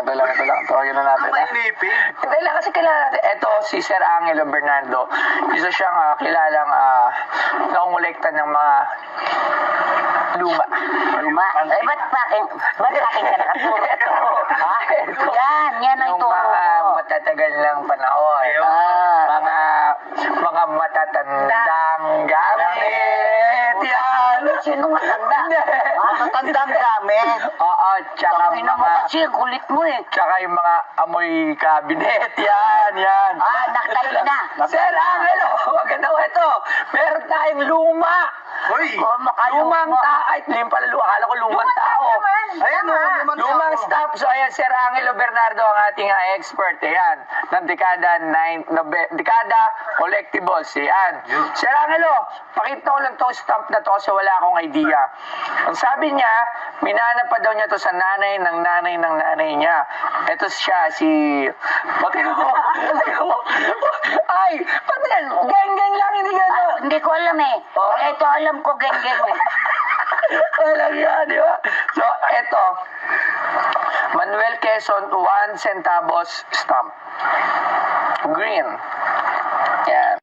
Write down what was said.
ito lang. Tawagin na natin. Mainipin. Hindi lang kasi kilala natin. Ito, si Sir Angelo Bernardo. Isa siyang kilalang nakongolekta ng mga luma. Luma? Eh, ba't sa akin ka nakaturo? Ito. Yan ang Yung turo mga mo. matatagal lang panahon. Mga matatandang gamit. Yan. Sino matanda? Matandang gamit. Oo, tsaka Ina mo mga... kasi, kulit mo eh. Tsaka yung mga amoy cabinet. Yan. Nakatayo na. Sir Angelo, wag ka daw ito. Meron tayong luma. Hoy! Lumang tao. Ay, hindi pala luma. Akala ko lumang tao. Ayan o, Lumang staff. So, ayan, Sir Angelo Bernardo, ang ating expert. Ayan, ng dekada collectibles. Ayan. Sir Angelo, pakita ko lang itong stamp na to kasi wala akong idea. Ang sabi niya, minana pa daw niya to sa nanay ng nanay ng nanay niya. Ito siya, si... Ay, pati yan. Geng-geng lang, hindi gano'n. Hindi ko alam eh. Ito alam ko, geng-geng eh. Walang yan, di ba? So, eto. Manuel Quezon, 1 centavos stamp. Green. Yan.